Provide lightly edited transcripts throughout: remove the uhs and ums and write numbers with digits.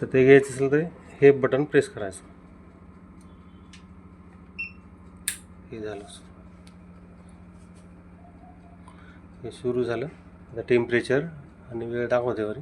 तर ते घ्यायचं असेल तर हे बटन प्रेस करायचं. हे झालं, हे सुरू झालं. आता टेम्परेचर आणि वेळ दाखवते वरी.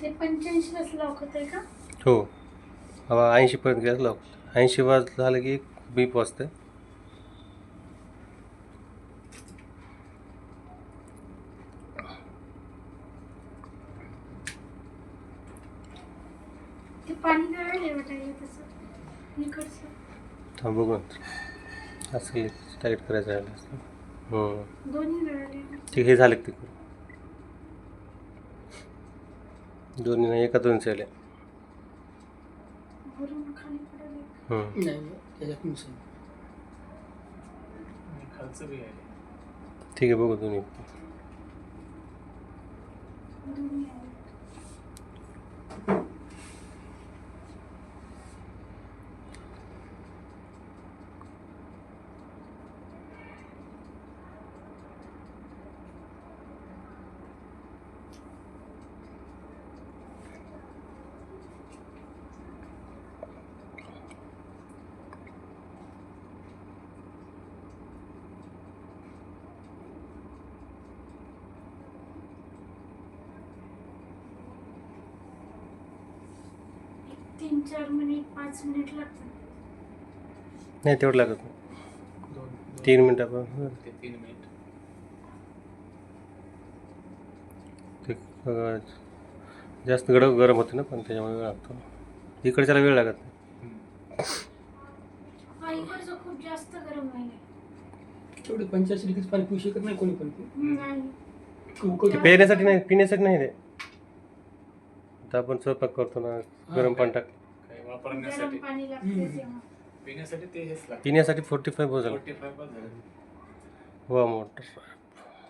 ते 85 लॉक होतंय का? हो, हवा 80 पर्यंत गॅस लाव. 80 वाजलं झालं की बीप वाजते. ते पाणी गळायला वाटायला तसं इकडचं. हा बघून असं टाईट करायचं राहिलं. दोन्ही गळाले. ठीक, हे झालं ते दोन्ही नाही, एका दोन चालेल. वरून खाली पडायला. नाही त्याच्यातून खालचं बी आहे. ठीक आहे, बघू दोन्ही. दोन्ही आहे. तीन 4 मिनिट 5 मिनिट लागतात. नाही तेवढं लागत नाही. 3 मिनिटापर्यंत ते 3 मिनिट. ते जास्त गरम होते ना, पण त्याच्यामुळे वेळ लागतो. इकडच्याला वेळ लागत नाही. हा इकडचं खूप जास्त गरम व्हायला. तेवढे 85 डिग्री पाणी पिऊ शकत नाही कोणी पण. नाही. ते पिण्यासाठी नाही, पिण्यासाठी नाही. ते आता आपण स्वयंपाक करतो ना, गरम पाणी टाक. काही गरम वापरण्यासाठी पाणी लागते तेव्हा. पिण्यासाठी ते हेच लागतं. पिण्यासाठी 45 झालं. 45 पण झालं. वॉर्म वॉटर,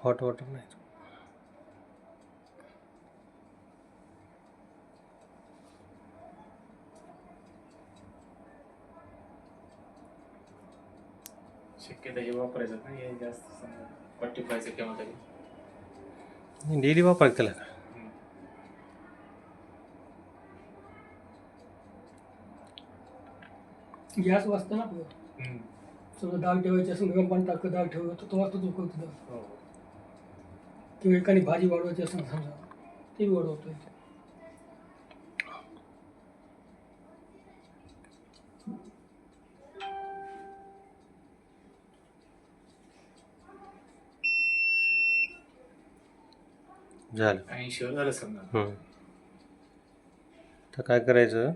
हॉट वॉटर नाही. शक्यता हे वापरायचं नाही, हे जास्त समजा 45 केव्हा तरी. डेली वापरायचं त्याला. गॅस वाजता ना समजा डाळ ठेवायची असेल, गरम पाणी टाकलं डाळ ठेवलं तर तो वाजता उकळतो डाळ. किंवा एखादी भाजी वाढवायची असेल समजा, ते वाढवतो. झालं. 80 झालं समजा. तर काय करायचं,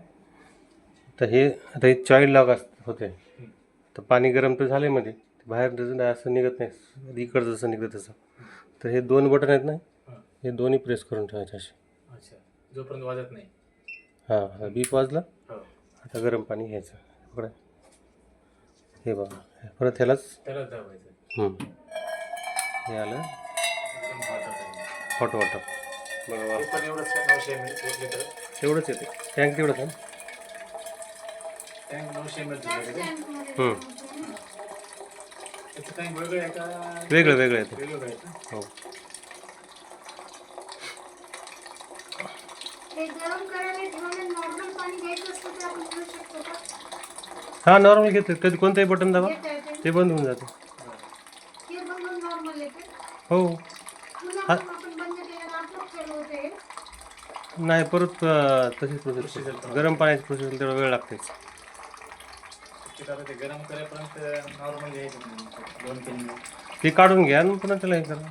तर हे आता हे चाइल्ड लॉक होते. तर पाणी गरम तर झाले मध्ये, बाहेर असं निघत नाही, इकडं जसं निघतं तसं. तर हे 2 बटन आहेत ना, हे दोन्ही प्रेस करून ठेवायचे असे. अच्छा, जोपर्यंत वाजत नाही. हां, बीप वाजलं. हो. आता गरम पाणी घ्यायचं. बघा, हे बघा, परत ह्यालाच त्यालाच दाबायचं. हे आलं एकदम hot होतं. Hot water. बघा, हे पण एवढंच 900 ml 1 लिटर. तेवढंच येते. टँक तेवढंच आहे. टँक 900 ml त्याच चं आहे. टँकमध्ये हं. त्याचं टँक वेगळं आहे का? वेगळं येते. वेगळं आहे का? हो. हे गरम करायला ठेवलं नॉर्मल पाणी घ्यायचं असतं तर आपण घेऊ शकतो का? हां, नॉर्मल घेते. कधी कोणतंही बटन दाबा, घेता येते. ते बंद होऊन जाते. हे बघून नॉर्मल येते. हो. पुन्हा आपण बंद केल्यावर आपोआप चालू होते. नाही, परत तशीच प्रोसेस. गरम पाण्याची प्रोसेस तेवढा वेळ लागते. ते गरम करेपर्यंत नॉर्मल घ्यायचं 2-3 मिनिट. ते काढून घ्या आणि पुन्हा त्याला हे करा.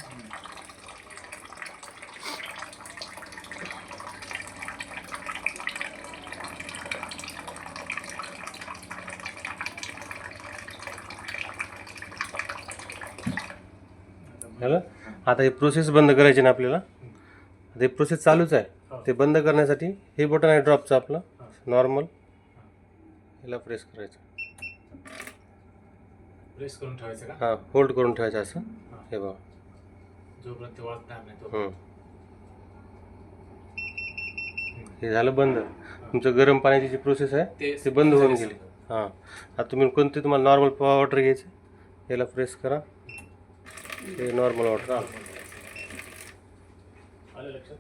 झालं. आता हे प्रोसेस बंद करायची ना आपल्याला. आता हे प्रोसेस चालूच आहे. ते बंद करण्यासाठी हे बटन आहे ड्रॉपचं आपलं नॉर्मल, याला प्रेस करायचं. प्रेस करून ठेवायचं का? हां, होल्ड करून ठेवायचं असं. हे बघा. जोपर्यंत वाजणार नाही तो. हे झालं बंद. तुमचं गरम पाण्याची जी प्रोसेस आहे ते बंद होऊन गेली. हां, आता तुम्ही कोणते तुम्हाला नॉर्मल वॉटर घ्यायचं, याला प्रेस करा. हे नॉर्मल वॉटर आलं लक्षात?